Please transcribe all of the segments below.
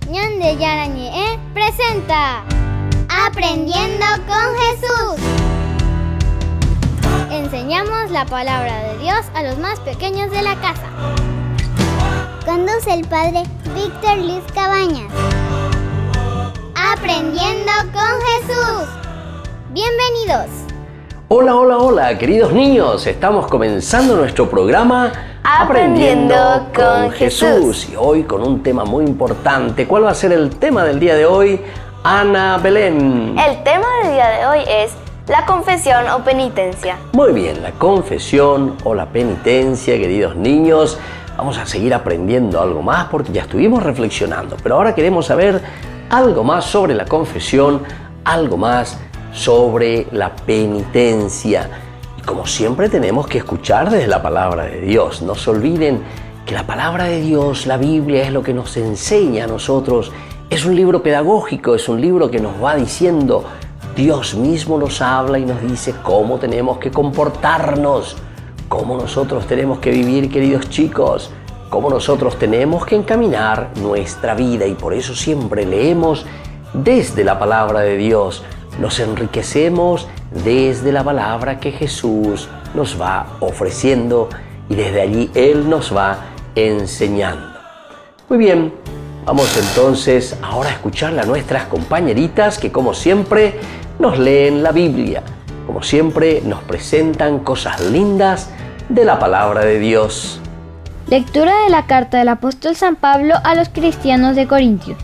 Ñande Yarañe presenta Aprendiendo con Jesús. Enseñamos la palabra de Dios a los más pequeños de la casa. Conduce el padre Víctor Luis Cabañas. Aprendiendo con Jesús. Bienvenidos. Hola, hola, hola, queridos niños. Estamos comenzando nuestro programa Aprendiendo con Jesús. Y hoy con un tema muy importante. ¿Cuál va a ser el tema del día de hoy, Ana Belén? El tema del día de hoy es la confesión o penitencia. Muy bien, la confesión o la penitencia, queridos niños. Vamos a seguir aprendiendo algo más porque ya estuvimos reflexionando. Pero ahora queremos saber algo más sobre la confesión, algo más sobre la penitencia. Y como siempre tenemos que escuchar desde la palabra de Dios. No se olviden que la palabra de Dios, la Biblia, es lo que nos enseña a nosotros. Es un libro pedagógico, es un libro que nos va diciendo, Dios mismo nos habla y nos dice cómo tenemos que comportarnos, cómo nosotros tenemos que vivir, queridos chicos, cómo nosotros tenemos que encaminar nuestra vida. Y por eso siempre leemos desde la palabra de Dios. Nos enriquecemos desde la palabra que Jesús nos va ofreciendo y desde allí Él nos va enseñando. Muy bien, vamos entonces ahora a escucharle a nuestras compañeritas que como siempre nos leen la Biblia, como siempre nos presentan cosas lindas de la palabra de Dios. Lectura de la carta del apóstol San Pablo a los cristianos de Corintio.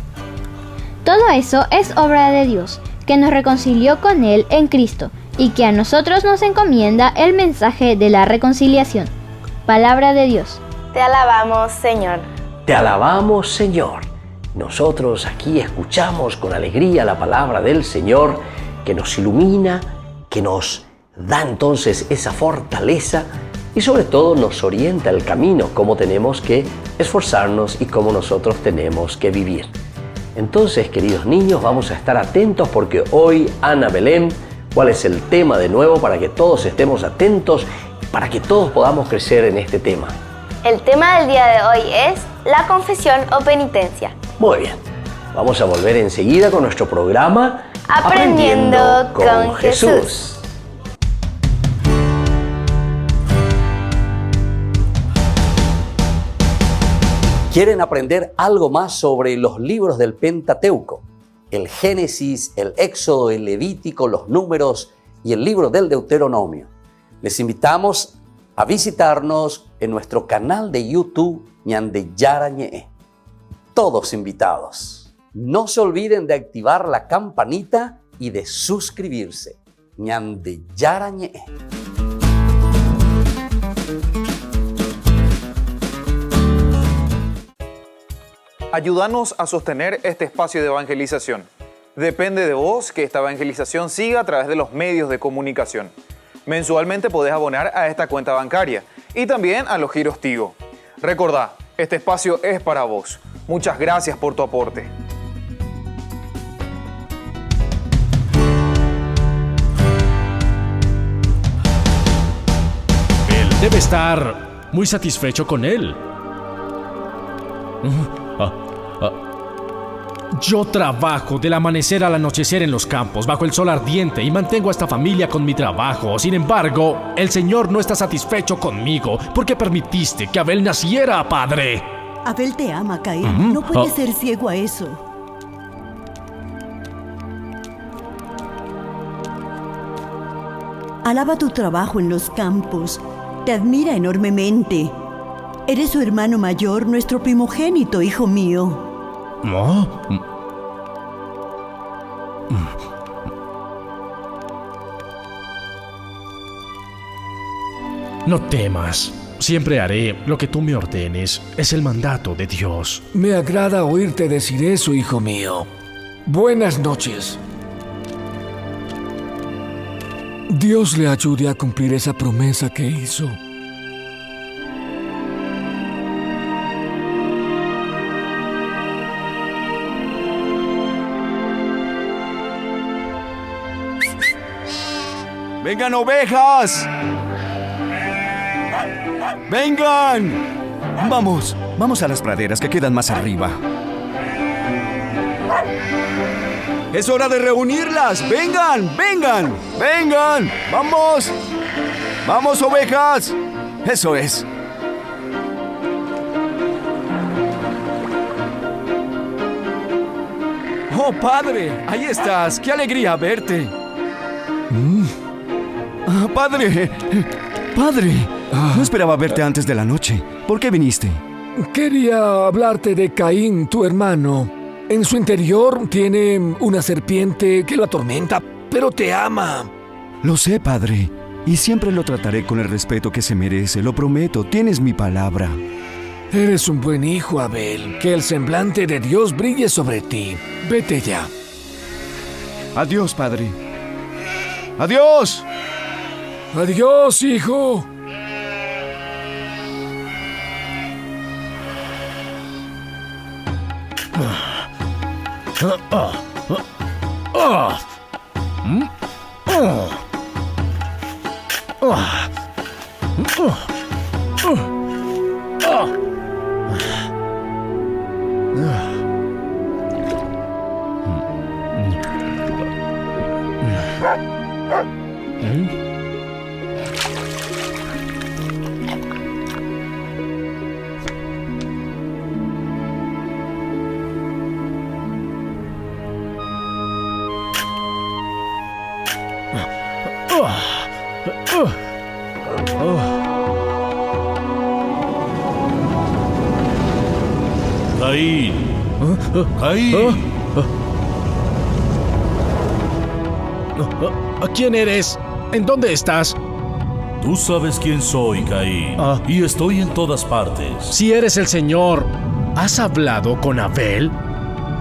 Todo eso es obra de Dios, que nos reconcilió con Él en Cristo, y que a nosotros nos encomienda el mensaje de la reconciliación. Palabra de Dios. Te alabamos, Señor. Te alabamos, Señor. Nosotros aquí escuchamos con alegría la palabra del Señor que nos ilumina, que nos da entonces esa fortaleza y sobre todo nos orienta el camino, cómo tenemos que esforzarnos y cómo nosotros tenemos que vivir. Entonces, queridos niños, vamos a estar atentos porque hoy, Ana Belén, ¿cuál es el tema de nuevo para que todos estemos atentos y para que todos podamos crecer en este tema? El tema del día de hoy es la confesión o penitencia. Muy bien, vamos a volver enseguida con nuestro programa Aprendiendo con Jesús. ¿Quieren aprender algo más sobre los libros del Pentateuco? El Génesis, el Éxodo, el Levítico, los Números y el libro del Deuteronomio. Les invitamos a visitarnos en nuestro canal de YouTube Ñande Yarañe. Todos invitados. No se olviden de activar la campanita y de suscribirse. Ñande Yarañe. Ayúdanos a sostener este espacio de evangelización. Depende de vos que esta evangelización siga a través de los medios de comunicación. Mensualmente podés abonar a esta cuenta bancaria y también a los giros Tigo. Recordá, este espacio es para vos. Muchas gracias por tu aporte. Él debe estar muy satisfecho con él. Yo trabajo del amanecer al anochecer en los campos, bajo el sol ardiente, y mantengo a esta familia con mi trabajo. Sin embargo, el Señor no está satisfecho conmigo. ¿Por qué permitiste que Abel naciera, padre? Abel te ama, Caín. No puedes ser ciego a eso. Alaba tu trabajo en los campos. Te admira enormemente. Eres su hermano mayor, nuestro primogénito, hijo mío. No temas. Siempre haré lo que tú me ordenes. Es el mandato de Dios. Me agrada oírte decir eso, hijo mío. Buenas noches. Dios le ayude a cumplir esa promesa que hizo. ¡Vengan, ovejas! ¡Vengan! Vamos a las praderas que quedan más arriba. Es hora de reunirlas. ¡Vengan! ¡Vengan! ¡Vengan! ¡Vamos! ¡Vamos, ovejas! Eso es. ¡Oh, padre! Ahí estás. ¡Qué alegría verte! ¡Padre! ¡Padre! No esperaba verte antes de la noche. ¿Por qué viniste? Quería hablarte de Caín, tu hermano. En su interior tiene una serpiente que lo atormenta, pero te ama. Lo sé, padre. Y siempre lo trataré con el respeto que se merece. Lo prometo. Tienes mi palabra. Eres un buen hijo, Abel. Que el semblante de Dios brille sobre ti. Vete ya. Adiós, padre. ¡Adiós! Adiós, hijo. Caín. Caín. ¿Quién eres? ¿En dónde estás? Tú sabes quién soy, Caín. Y estoy en todas partes. Si eres el Señor, ¿has hablado con Abel?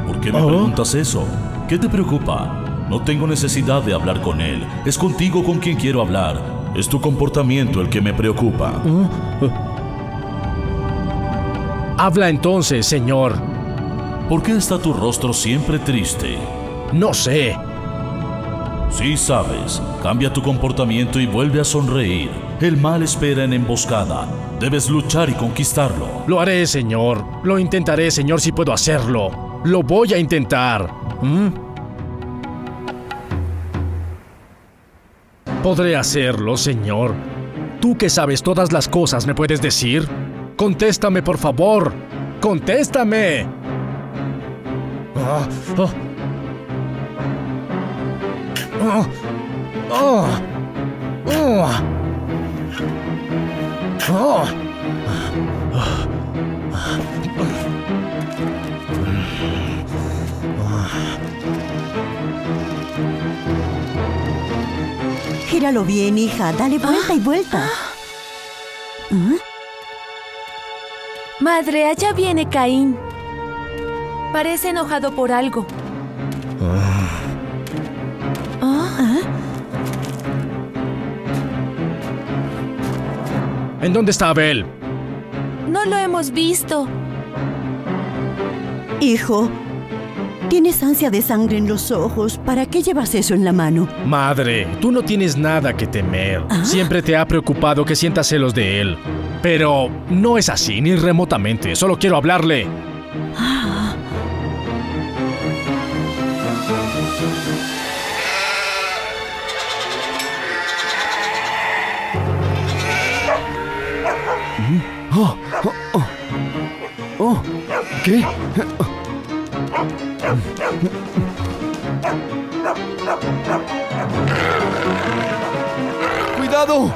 ¿Por qué me preguntas eso? ¿Qué te preocupa? No tengo necesidad de hablar con él. Es contigo con quien quiero hablar. Es tu comportamiento el que me preocupa. Habla entonces, Señor. ¿Por qué está tu rostro siempre triste? No sé. Sí sabes. Cambia tu comportamiento y vuelve a sonreír. El mal espera en emboscada. Debes luchar y conquistarlo. Lo haré, Señor. Lo intentaré, Señor, si puedo hacerlo. Lo voy a intentar. Podré hacerlo, Señor. Tú que sabes todas las cosas, ¿me puedes decir? Contéstame, por favor. ¡Contéstame! Gíralo bien, hija. Dale vuelta y vuelta. Madre, allá viene Caín. Parece enojado por algo. ¿En dónde está Abel? No lo hemos visto. Hijo, tienes ansia de sangre en los ojos. ¿Para qué llevas eso en la mano? Madre, tú no tienes nada que temer. Siempre te ha preocupado que sientas celos de él. Pero no es así, ni remotamente. Solo quiero hablarle. ¿Qué? ¡Cuidado!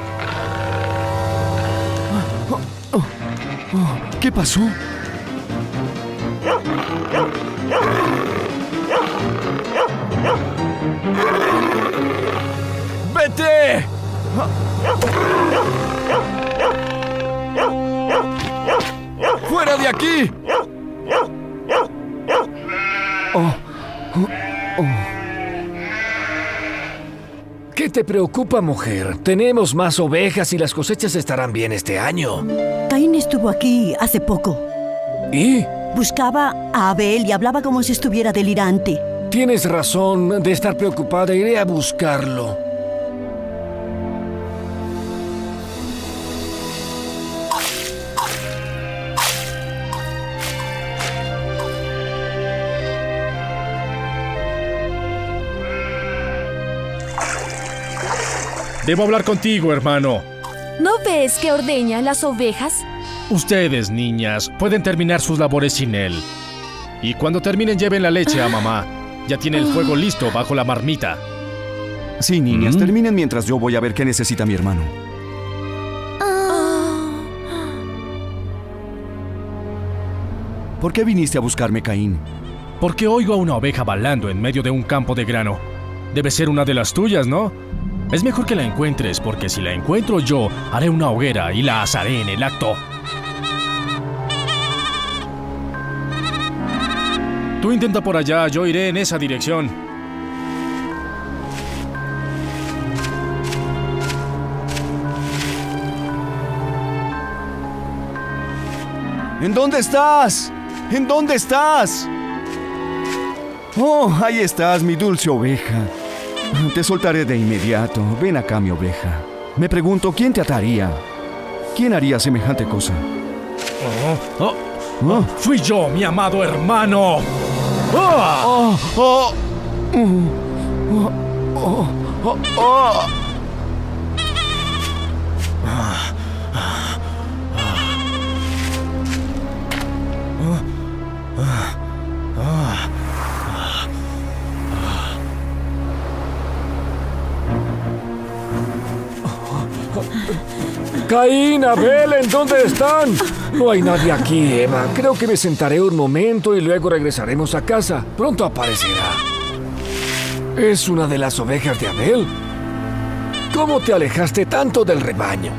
¿Qué pasó? ¡Vete! ¡Fuera de aquí! ¿Qué te preocupa, mujer? Tenemos más ovejas y las cosechas estarán bien este año. Caín estuvo aquí hace poco. ¿Y? Buscaba a Abel y hablaba como si estuviera delirante. Tienes razón de estar preocupada. Iré a buscarlo. Debo hablar contigo, hermano. ¿No ves que ordeña las ovejas? Ustedes, niñas, pueden terminar sus labores sin él. Y cuando terminen, lleven la leche a mamá. Ya tiene el fuego listo bajo la marmita. Sí, niñas, terminen mientras yo voy a ver qué necesita mi hermano. ¿Por qué viniste a buscarme, Caín? Porque oigo a una oveja balando en medio de un campo de grano. Debe ser una de las tuyas, ¿no? Es mejor que la encuentres, porque si la encuentro yo, haré una hoguera y la asaré en el acto. Tú intenta por allá, yo iré en esa dirección. ¿En dónde estás? ¿En dónde estás? Oh, ahí estás, mi dulce oveja. Te soltaré de inmediato. Ven acá, mi oveja. Me pregunto, ¿quién te ataría? ¿Quién haría semejante cosa? Fui yo, mi amado hermano. Caín, Abel, ¿en dónde están? No hay nadie aquí, Eva. Creo que me sentaré un momento y luego regresaremos a casa. Pronto aparecerá. ¿Es una de las ovejas de Abel? ¿Cómo te alejaste tanto del rebaño?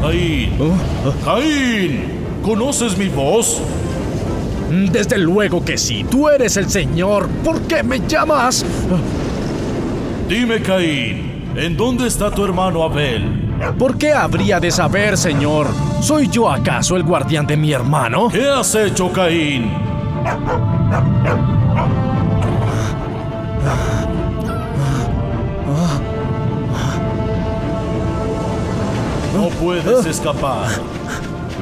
Caín, Caín, ¿conoces mi voz? Desde luego que sí, tú eres el Señor. ¿Por qué me llamas? Dime, Caín, ¿en dónde está tu hermano Abel? ¿Por qué habría de saber, Señor? ¿Soy yo acaso el guardián de mi hermano? ¿Qué has hecho, Caín? No puedes escapar.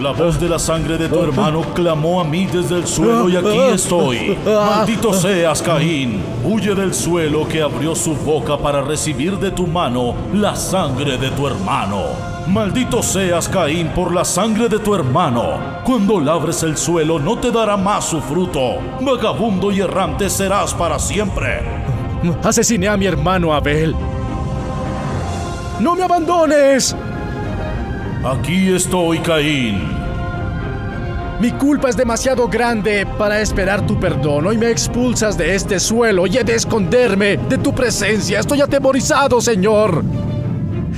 La voz de la sangre de tu hermano clamó a mí desde el suelo y aquí estoy. Maldito seas, Caín. Huye del suelo que abrió su boca para recibir de tu mano la sangre de tu hermano. Maldito seas, Caín, por la sangre de tu hermano. Cuando labres el suelo no te dará más su fruto. Vagabundo y errante serás para siempre. Asesiné a mi hermano Abel. ¡No me abandones! Aquí estoy, Caín. Mi culpa es demasiado grande para esperar tu perdón. Hoy me expulsas de este suelo y he de esconderme de tu presencia. Estoy atemorizado, Señor.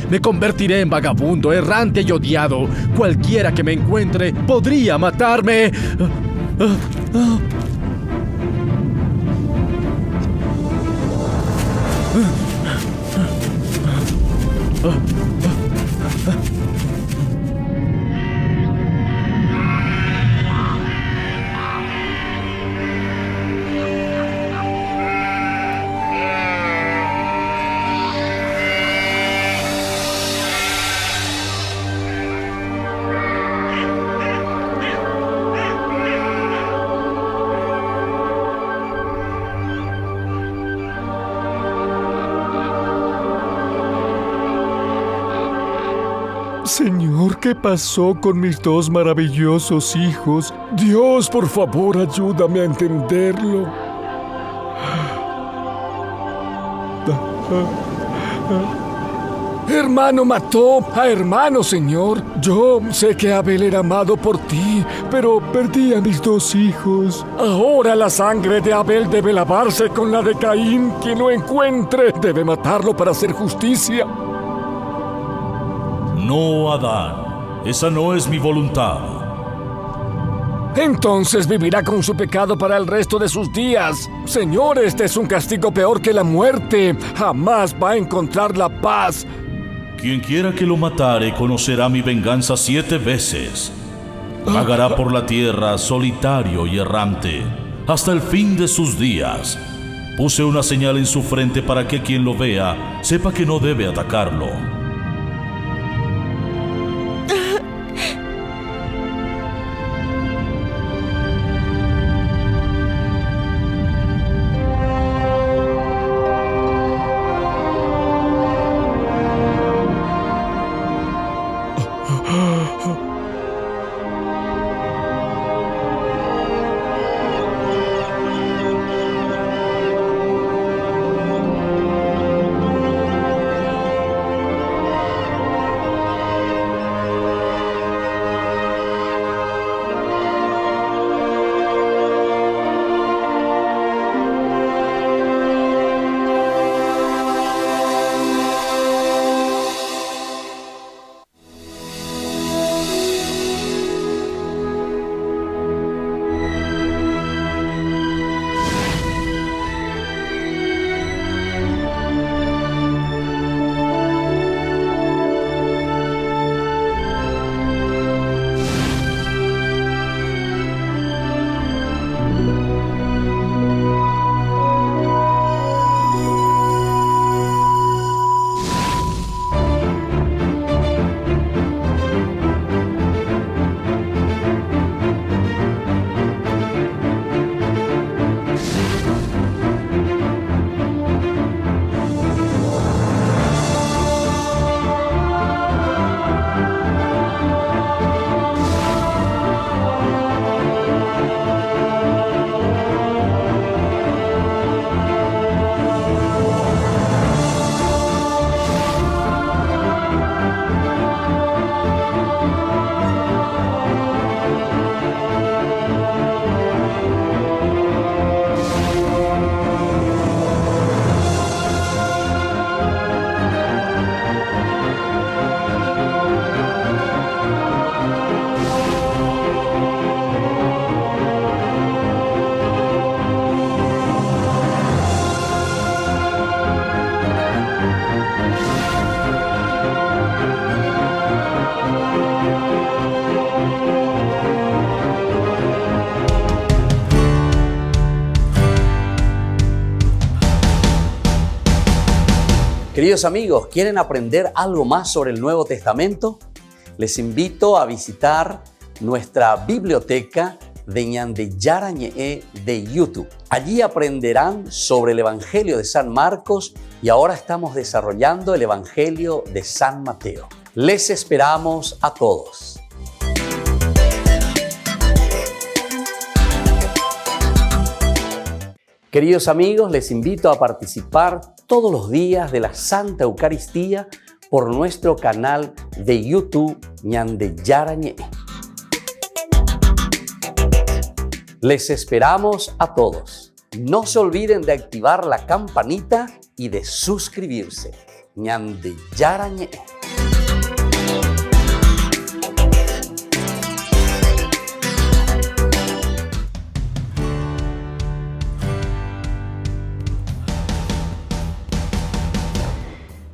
Me convertiré en vagabundo, errante y odiado. Cualquiera que me encuentre podría matarme. Señor, ¿qué pasó con mis dos maravillosos hijos? Dios, por favor, ayúdame a entenderlo. Hermano mató a hermano, Señor. Yo sé que Abel era amado por ti, pero perdí a mis 2 hijos. Ahora la sangre de Abel debe lavarse con la de Caín. Quien lo encuentre debe matarlo para hacer justicia. No, Adán, esa no es mi voluntad. Entonces vivirá con su pecado para el resto de sus días. Señor, este es un castigo peor que la muerte. Jamás va a encontrar la paz. Quien quiera que lo matare conocerá mi venganza 7 veces. Vagará por la tierra solitario y errante hasta el fin de sus días. Puse una señal en su frente para que quien lo vea sepa que no debe atacarlo. Queridos amigos, ¿quieren aprender algo más sobre el Nuevo Testamento? Les invito a visitar nuestra biblioteca de Ñande Yarañe de YouTube. Allí aprenderán sobre el Evangelio de San Marcos y ahora estamos desarrollando el Evangelio de San Mateo. Les esperamos a todos. Queridos amigos, les invito a participar todos los días de la Santa Eucaristía por nuestro canal de YouTube Ñande Yarañe. Les esperamos a todos. No se olviden de activar la campanita y de suscribirse. Ñande Yarañe.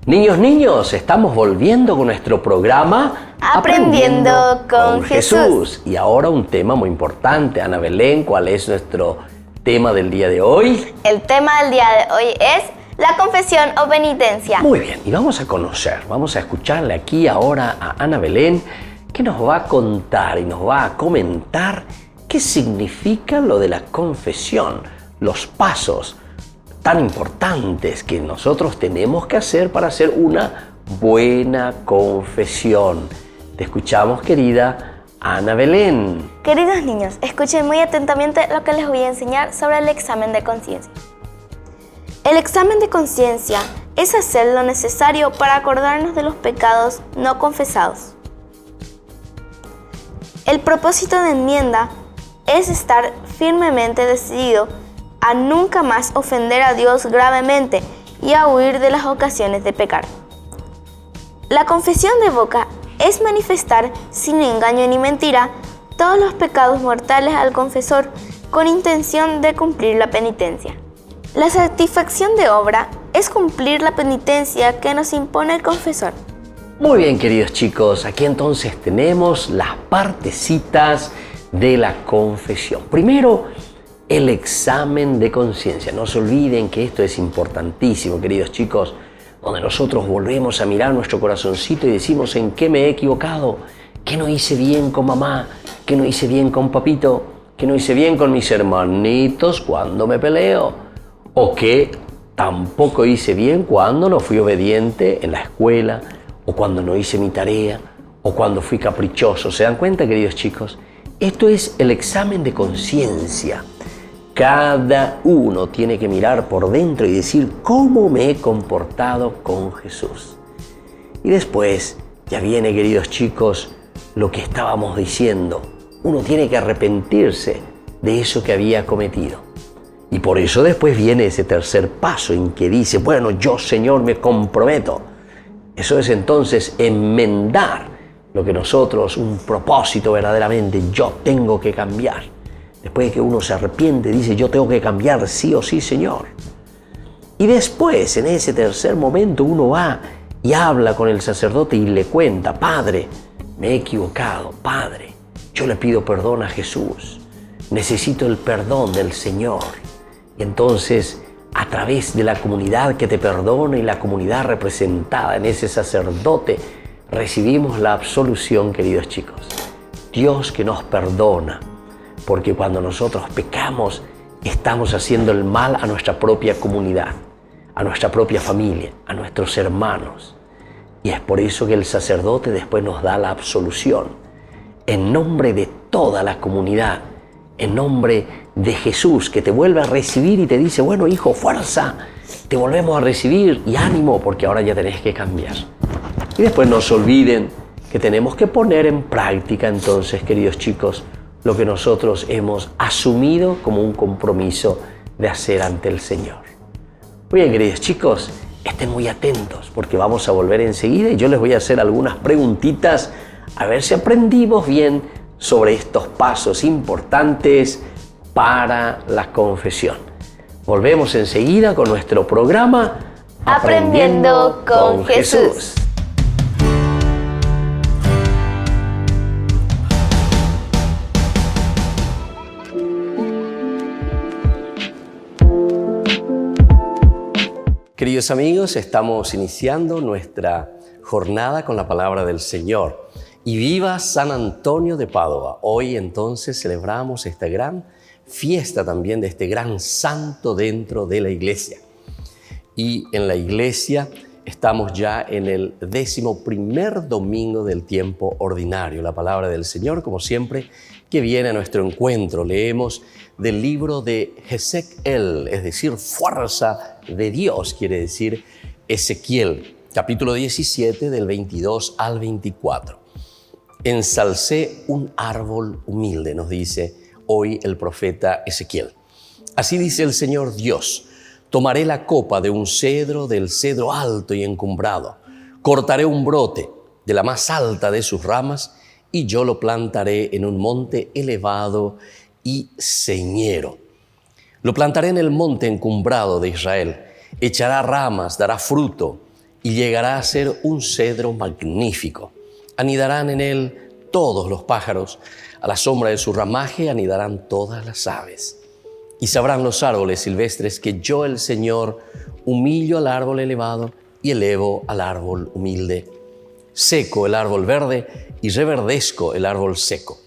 Niños, estamos volviendo con nuestro programa Aprendiendo con Jesús. Y ahora un tema muy importante. Ana Belén, ¿cuál es nuestro tema del día de hoy? El tema del día de hoy es la confesión o penitencia. Muy bien, y vamos a escucharle aquí ahora a Ana Belén, que nos va a contar y nos va a comentar qué significa lo de la confesión, los pasos tan importantes que nosotros tenemos que hacer para hacer una buena confesión. Te escuchamos, querida Ana Belén. Queridos niños, escuchen muy atentamente lo que les voy a enseñar sobre el examen de conciencia. El examen de conciencia es hacer lo necesario para acordarnos de los pecados no confesados. El propósito de enmienda es estar firmemente decidido a nunca más ofender a Dios gravemente y a huir de las ocasiones de pecar. La confesión de boca es manifestar sin engaño ni mentira todos los pecados mortales al confesor con intención de cumplir la penitencia. La satisfacción de obra es cumplir la penitencia que nos impone el confesor. Muy bien, queridos chicos, aquí entonces tenemos las partecitas de la confesión. Primero, el examen de conciencia. No se olviden que esto es importantísimo, queridos chicos, donde nosotros volvemos a mirar nuestro corazoncito y decimos en qué me he equivocado, qué no hice bien con mamá, qué no hice bien con papito, qué no hice bien con mis hermanitos cuando me peleo, o qué tampoco hice bien cuando no fui obediente en la escuela, o cuando no hice mi tarea, o cuando fui caprichoso. ¿Se dan cuenta, queridos chicos? Esto es el examen de conciencia. Cada uno tiene que mirar por dentro y decir cómo me he comportado con Jesús. Y después ya viene, queridos chicos, lo que estábamos diciendo. Uno tiene que arrepentirse de eso que había cometido. Y por eso después viene ese tercer paso en que dice, bueno, yo, Señor, me comprometo. Eso es entonces enmendar lo que nosotros, un propósito verdaderamente, yo tengo que cambiar. Después de que uno se arrepiente, dice, yo tengo que cambiar sí o sí, Señor. Y después, en ese tercer momento, uno va y habla con el sacerdote y le cuenta, Padre, me he equivocado, Padre, yo le pido perdón a Jesús, necesito el perdón del Señor. Y entonces, a través de la comunidad que te perdona y la comunidad representada en ese sacerdote, recibimos la absolución, queridos chicos. Dios que nos perdona, porque cuando nosotros pecamos, estamos haciendo el mal a nuestra propia comunidad, a nuestra propia familia, a nuestros hermanos. Y es por eso que el sacerdote después nos da la absolución, en nombre de toda la comunidad, en nombre de Jesús, que te vuelve a recibir y te dice, bueno, hijo, fuerza, te volvemos a recibir y ánimo, porque ahora ya tenés que cambiar. Y después no se olviden que tenemos que poner en práctica entonces, queridos chicos, lo que nosotros hemos asumido como un compromiso de hacer ante el Señor. Muy bien, queridos chicos, estén muy atentos porque vamos a volver enseguida y yo les voy a hacer algunas preguntitas a ver si aprendimos bien sobre estos pasos importantes para la confesión. Volvemos enseguida con nuestro programa Aprendiendo con Jesús. Queridos amigos, estamos iniciando nuestra jornada con la palabra del Señor. Y viva San Antonio de Padua. Hoy entonces celebramos esta gran fiesta también de este gran santo dentro de la iglesia. Y en la iglesia estamos ya en el 11º domingo del tiempo ordinario. La palabra del Señor, como siempre, que viene a nuestro encuentro. Leemos del libro de Ezequiel, es decir, fuerza de Dios, quiere decir Ezequiel, capítulo 17, del 22 al 24. Ensalcé un árbol humilde, nos dice hoy el profeta Ezequiel. Así dice el Señor Dios, tomaré la copa de un cedro, del cedro alto y encumbrado, cortaré un brote de la más alta de sus ramas y yo lo plantaré en un monte elevado y señero. Lo plantaré en el monte encumbrado de Israel, echará ramas, dará fruto y llegará a ser un cedro magnífico. Anidarán en él todos los pájaros, a la sombra de su ramaje anidarán todas las aves. Y sabrán los árboles silvestres que yo, el Señor, humillo al árbol elevado y elevo al árbol humilde. Seco el árbol verde y reverdezco el árbol seco.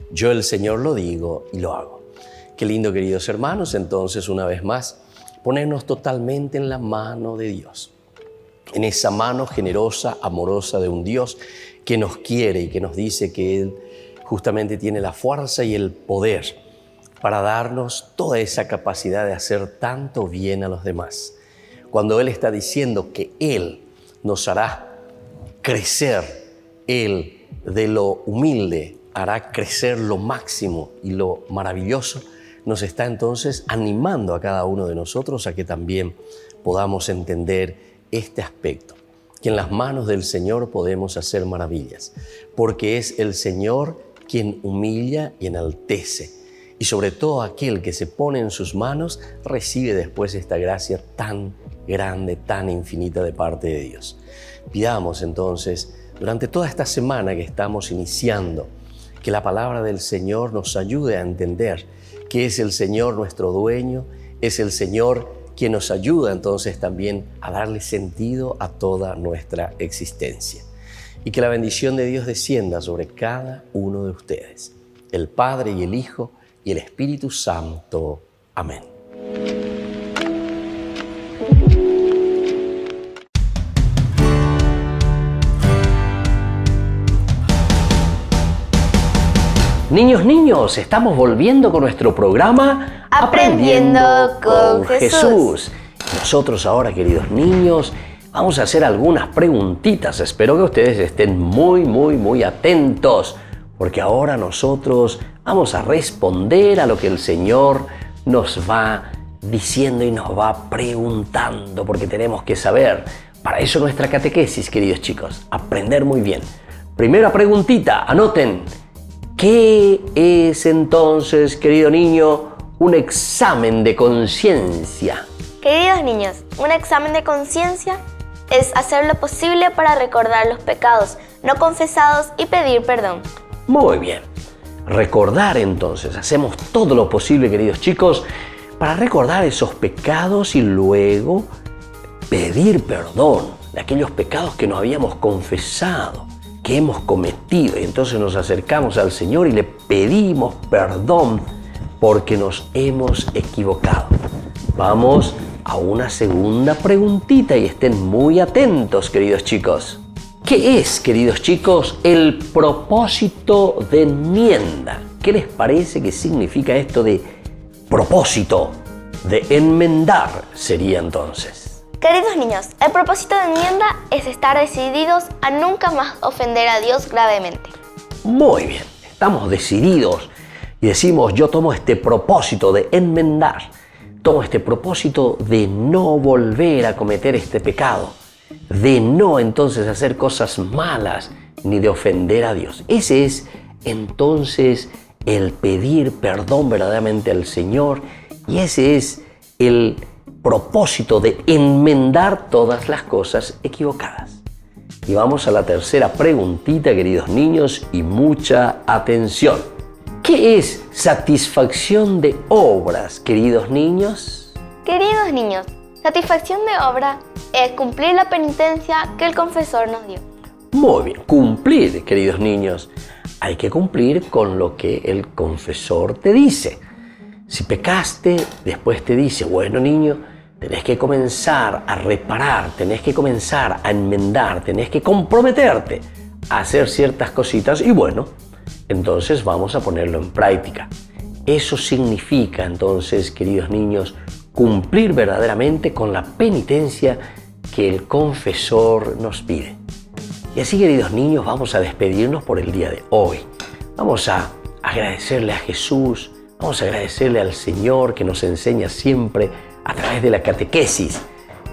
Yo, el Señor, lo digo y lo hago. Qué lindo, queridos hermanos, entonces, una vez más, ponernos totalmente en la mano de Dios. En esa mano generosa, amorosa de un Dios que nos quiere y que nos dice que Él justamente tiene la fuerza y el poder para darnos toda esa capacidad de hacer tanto bien a los demás. cuando Él está diciendo que Él nos hará crecer, Él de lo humilde hará crecer lo máximo y lo maravilloso, nos está entonces animando a cada uno de nosotros a que también podamos entender este aspecto, que en las manos del Señor podemos hacer maravillas, porque es el Señor quien humilla y enaltece, y sobre todo aquel que se pone en sus manos recibe después esta gracia tan grande, tan infinita de parte de Dios. Pidamos entonces, durante toda esta semana que estamos iniciando, que la palabra del Señor nos ayude a entender que es el Señor nuestro dueño, es el Señor quien nos ayuda entonces también a darle sentido a toda nuestra existencia. Y que la bendición de Dios descienda sobre cada uno de ustedes, el Padre y el Hijo y el Espíritu Santo. Amén. Niños, estamos volviendo con nuestro programa Aprendiendo con Jesús. Nosotros ahora, queridos niños, vamos a hacer algunas preguntitas. Espero que ustedes estén muy atentos, porque ahora nosotros vamos a responder a lo que el Señor nos va diciendo y nos va preguntando, porque tenemos que saber. Para eso nuestra catequesis, queridos chicos, aprender muy bien. Primera preguntita, anoten. ¿Qué es entonces, querido niño, un examen de conciencia? Queridos niños, un examen de conciencia es hacer lo posible para recordar los pecados no confesados y pedir perdón. Muy bien. Recordar entonces, hacemos todo lo posible, queridos chicos, para recordar esos pecados y luego pedir perdón de aquellos pecados que nos habíamos confesado, que hemos cometido, y entonces nos acercamos al Señor y le pedimos perdón porque nos hemos equivocado. Vamos a una segunda preguntita y estén muy atentos, queridos chicos. ¿Qué es, queridos chicos, el propósito de enmienda? ¿Qué les parece que significa esto de propósito, de enmendar sería entonces? Queridos niños, el propósito de enmienda es estar decididos a nunca más ofender a Dios gravemente. Muy bien, estamos decididos y decimos, yo tomo este propósito de enmendar, tomo este propósito de no volver a cometer este pecado, de no entonces hacer cosas malas ni de ofender a Dios. Ese es entonces el pedir perdón verdaderamente al Señor, y ese es el propósito de enmendar todas las cosas equivocadas. Y vamos a la tercera preguntita, queridos niños, y mucha atención. ¿Qué es satisfacción de obras, queridos niños? Queridos niños, satisfacción de obra es cumplir la penitencia que el confesor nos dio. Muy bien, cumplir, queridos niños. Hay que cumplir con lo que el confesor te dice. Si pecaste, después te dice, bueno niño, tenés que comenzar a reparar, tenés que comenzar a enmendar, tenés que comprometerte a hacer ciertas cositas y bueno, entonces vamos a ponerlo en práctica. Eso significa entonces, queridos niños, cumplir verdaderamente con la penitencia que el confesor nos pide. Y así, queridos niños, vamos a despedirnos por el día de hoy. Vamos a agradecerle a Jesús, vamos a agradecerle al Señor que nos enseña siempre a través de la catequesis,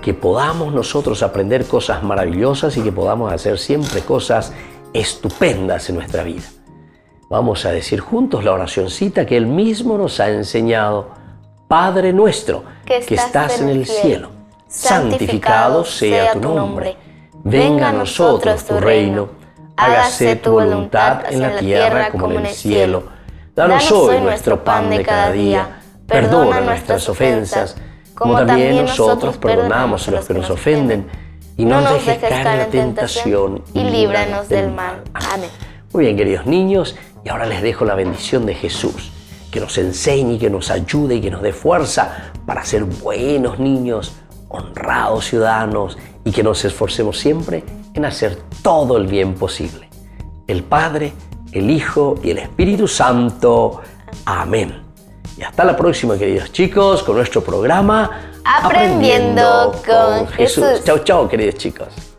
que podamos nosotros aprender cosas maravillosas y que podamos hacer siempre cosas estupendas en nuestra vida. Vamos a decir juntos la oracioncita que Él mismo nos ha enseñado. Padre nuestro, que estás en el cielo, santificado sea tu nombre. Venga a nosotros tu reino, hágase tu voluntad en la tierra como en el cielo. Danos hoy nuestro pan de cada día, perdona nuestras ofensas, como también nosotros perdonamos a los que nos ofenden, y no nos dejes caer en la tentación y líbranos del mal. Amén. Muy bien, queridos niños, y ahora les dejo la bendición de Jesús, que nos enseñe, que nos ayude y que nos dé fuerza para ser buenos niños, honrados ciudadanos, y que nos esforcemos siempre en hacer todo el bien posible. El Padre, el Hijo y el Espíritu Santo. Amén. Y hasta la próxima, queridos chicos, con nuestro programa Aprendiendo con Jesús. Chau, chau, queridos chicos.